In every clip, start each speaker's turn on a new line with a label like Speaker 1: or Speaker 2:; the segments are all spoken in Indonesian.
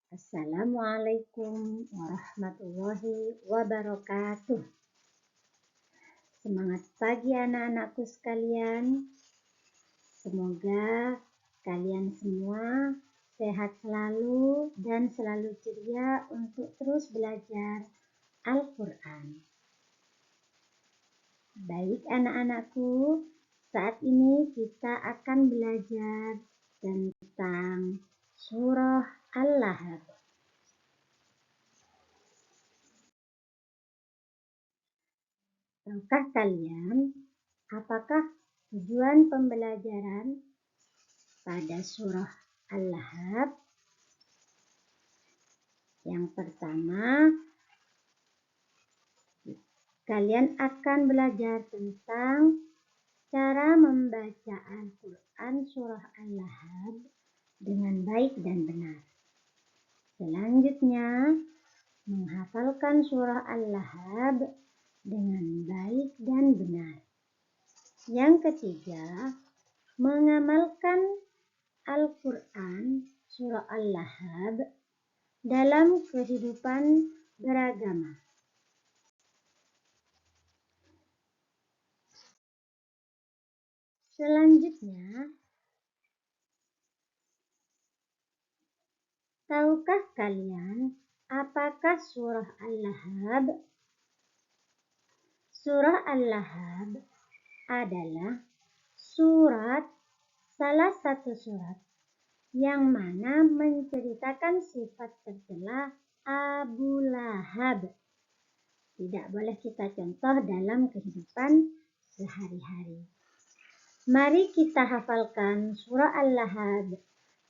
Speaker 1: Assalamualaikum warahmatullahi wabarakatuh. Semangat pagi anak-anakku sekalian. Semoga kalian semua sehat selalu dan selalu ceria untuk terus belajar Al-Quran. Baik anak-anakku, saat ini kita akan belajar tentang surah Al-Lahab. Tahukah kalian apakah tujuan pembelajaran pada surah Al-Lahab? Yang pertama, kalian akan belajar tentang cara membaca Al-Quran surah Al-Lahab dengan baik dan benar. Selanjutnya, menghafalkan surah Al-Lahab dengan baik dan benar. Yang ketiga, mengamalkan Al-Quran surah Al-Lahab dalam kehidupan beragama. Selanjutnya, tahukah kalian apakah surah Al-Lahab? Surah Al-Lahab adalah salah satu surat yang mana menceritakan sifat tercela Abu Lahab. Tidak boleh kita contoh dalam kehidupan sehari-hari. Mari kita hafalkan surah Al-Lahab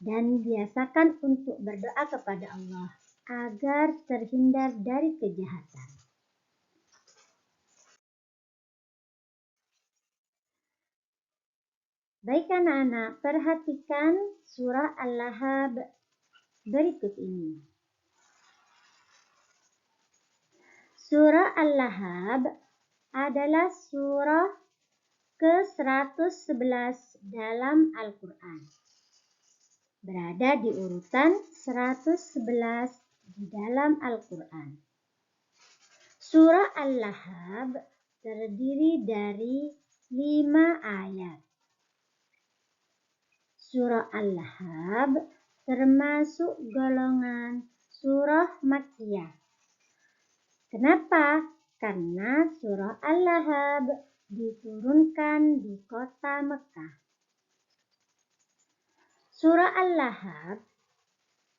Speaker 1: dan biasakan untuk berdoa kepada Allah agar terhindar dari kejahatan. Baik anak-anak, perhatikan surah Al-Lahab berikut ini. Surah Al-Lahab adalah surah ke-111 dalam Al-Quran. Berada di urutan 111 di dalam Al-Quran. Surah Al-Lahab terdiri dari 5 ayat. Surah Al-Lahab termasuk golongan surah Makkiyah. Kenapa? Karena surah Al-Lahab diturunkan di kota Mekah. Surah Al-Lahab,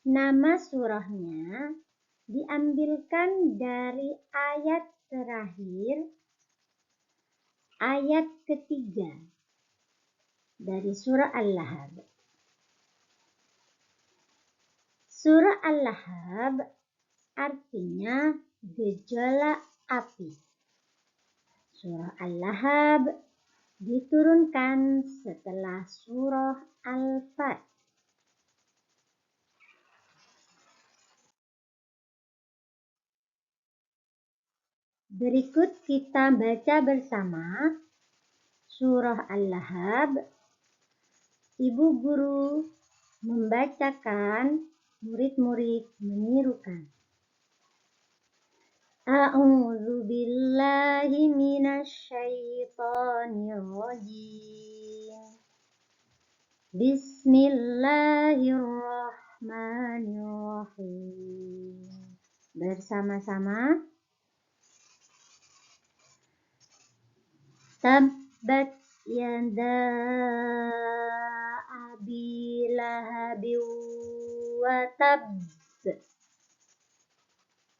Speaker 1: nama surahnya diambilkan dari ayat terakhir, ayat ketiga dari surah Al-Lahab. Surah Al-Lahab artinya gejolak api. Surah Al-Lahab diturunkan setelah surah Al-Fath. Berikut kita baca bersama surah Al-Lahab. Ibu guru membacakan, murid-murid menirukan. A'udzu billahi minasy syaithanir rajim. Bismillahirrahmanirrahim. Bersama-sama. Tabbat yada abi lahabi wa tabb.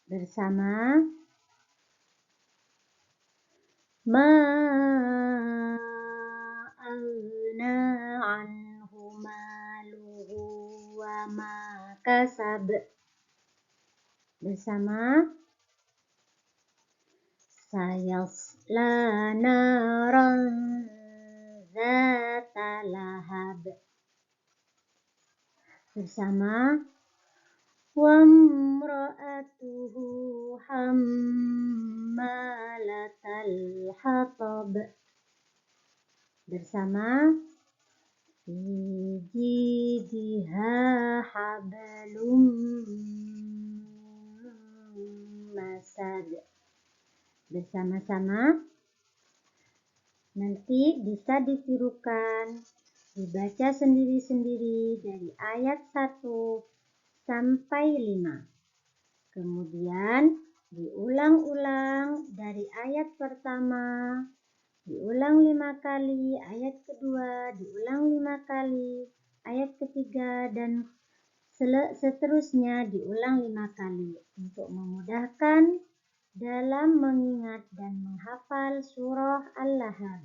Speaker 1: Bersama. Ma aghna anhu maluhu wa ma kasab. Bersama. Sayasla naran zata lahab. Bersama. Wamra'atuhu hammalatal hatab. Bersama. Fi jidha hablum bersama-sama. Nanti bisa ditirukan, dibaca sendiri-sendiri dari ayat 1 sampai 5. Kemudian diulang-ulang dari ayat pertama, diulang 5 kali, ayat kedua, diulang 5 kali, ayat ketiga, dan seterusnya diulang 5 kali untuk memudahkan dalam mengingat dan menghafal surah Al-Lahab.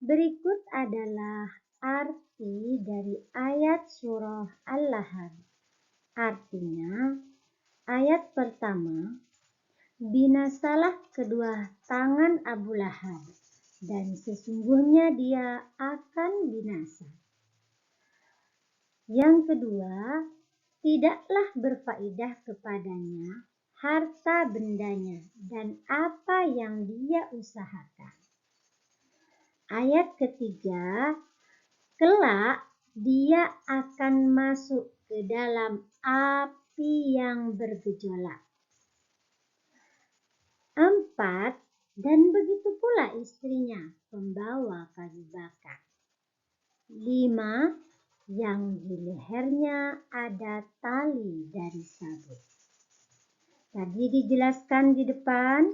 Speaker 1: Berikut adalah arti dari ayat surah Al-Lahab. Artinya, ayat pertama, binasalah kedua tangan Abu Lahab, dan sesungguhnya dia akan binasa. Yang kedua, tidaklah berfaedah kepadanya harta bendanya dan apa yang dia usahakan. Ayat ketiga, kelak dia akan masuk ke dalam api yang bergejolak. 4, dan begitu pula istrinya, pembawa kayu bakar. 5, yang di lehernya ada tali dari sabit. Tadi dijelaskan di depan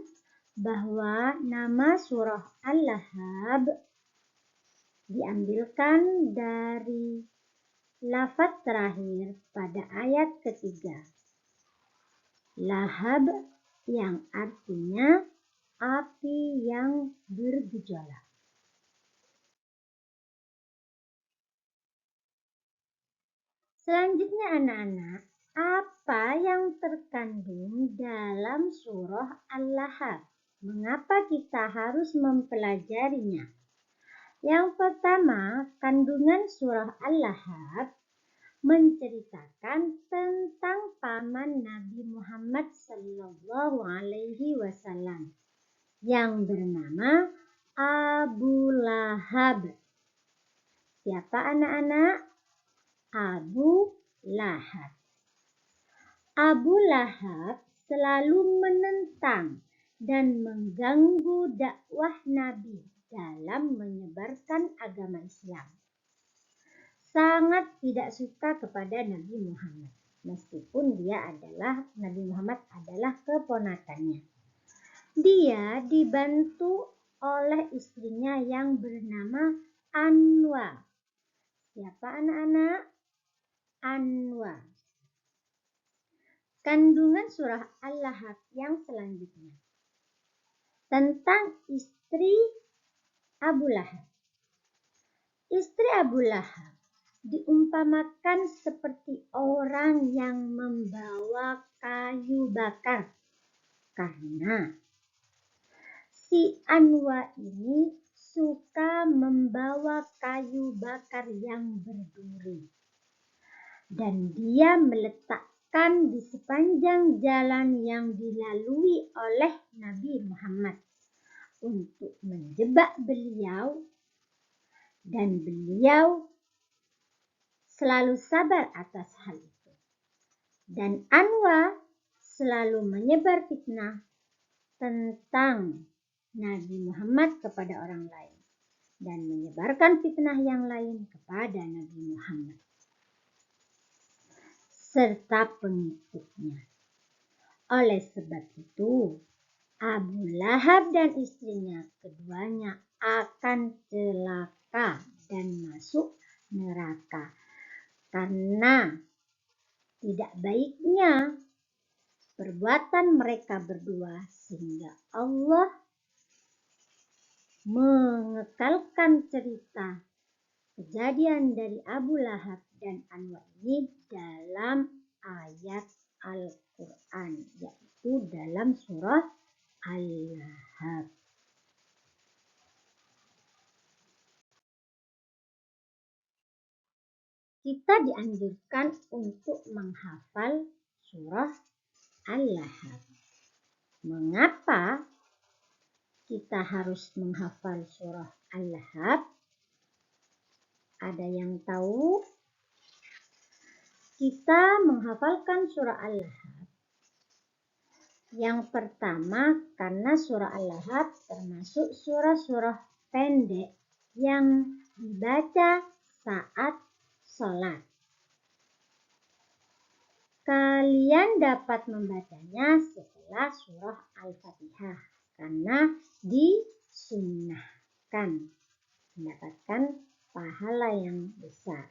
Speaker 1: bahwa nama surah Al-Lahab diambilkan dari lafaz terakhir pada ayat ketiga. Lahab yang artinya api yang bergejolak. Selanjutnya anak-anak, apa yang terkandung dalam surah Al-Lahab? Mengapa kita harus mempelajarinya? Yang pertama, kandungan surah Al-Lahab menceritakan tentang paman Nabi Muhammad Sallallahu Alaihi Wasallam yang bernama Abu Lahab. Siapa anak-anak? Abu Lahab. Abu Lahab selalu menentang dan mengganggu dakwah Nabi dalam menyebarkan agama Islam. Sangat tidak suka kepada Nabi Muhammad, meskipun Nabi Muhammad adalah keponakannya. Dia dibantu oleh istrinya yang bernama Anwa. Siapa anak-anak? Anwa. Kandungan surah Al-Lahab yang selanjutnya tentang istri Abu Lahab. Istri Abu Lahab diumpamakan seperti orang yang membawa kayu bakar, karena si Anwa ini suka membawa kayu bakar yang berduri, dan dia meletakkan di sepanjang jalan yang dilalui oleh Nabi Muhammad untuk menjebak beliau, dan beliau selalu sabar atas hal itu. Dan Anwa selalu menyebar fitnah tentang Nabi Muhammad kepada orang lain dan menyebarkan fitnah yang lain kepada Nabi Muhammad serta pengikutnya. Oleh sebab itu, Abu Lahab dan istrinya keduanya akan celaka dan masuk neraka karena tidak baiknya perbuatan mereka berdua, sehingga Allah mengekalkan cerita kejadian dari Abu Lahab dan Anwa ini dalam ayat Al-Quran, yaitu dalam surah Al-Lahab. Kita dianjurkan untuk menghafal surah Al-Lahab. Mengapa kita harus menghafal surah Al-Lahab? Ada yang tahu? Kita menghafalkan surah Al-Lahab Yang pertama, karena surah Al-Lahab termasuk surah-surah pendek yang dibaca saat sholat. Kalian dapat membacanya setelah surah Al-Fatihah karena disunnahkan mendapatkan pahala yang besar.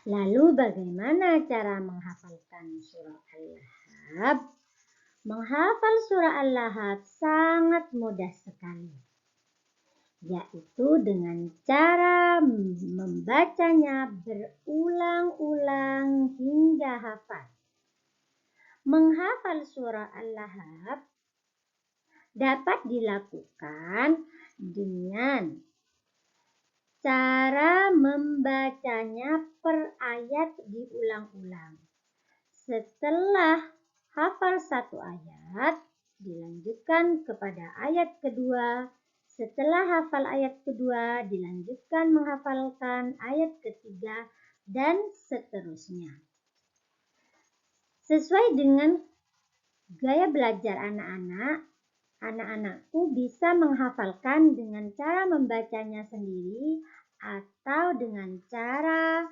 Speaker 1: Lalu bagaimana cara menghafalkan surah Al-Lahab? Menghafal surah Al-Lahab sangat mudah sekali, yaitu dengan cara membacanya berulang-ulang hingga hafal. Menghafal surah Al-Lahab dapat dilakukan dengan cara membacanya per ayat diulang-ulang. Setelah hafal satu ayat, dilanjutkan kepada ayat kedua. Setelah hafal ayat kedua, dilanjutkan menghafalkan ayat ketiga, dan seterusnya. Sesuai dengan gaya belajar anak-anakku bisa menghafalkan dengan cara membacanya sendiri atau dengan cara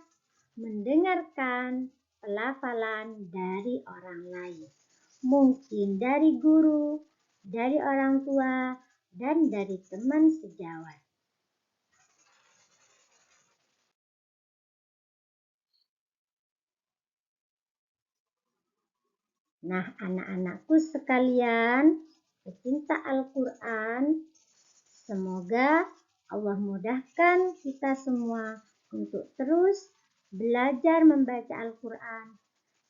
Speaker 1: mendengarkan pelafalan dari orang lain. Mungkin dari guru, dari orang tua, dan dari teman sejawat. Nah, anak-anakku sekalian, pecinta Al-Quran, semoga Allah mudahkan kita semua untuk terus belajar membaca Al-Quran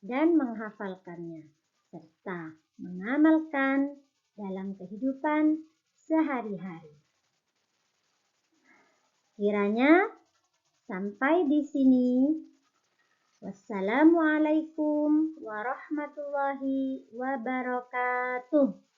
Speaker 1: dan menghafalkannya, serta mengamalkan dalam kehidupan sehari-hari. Kiranya sampai di sini. Wassalamualaikum warahmatullahi wabarakatuh.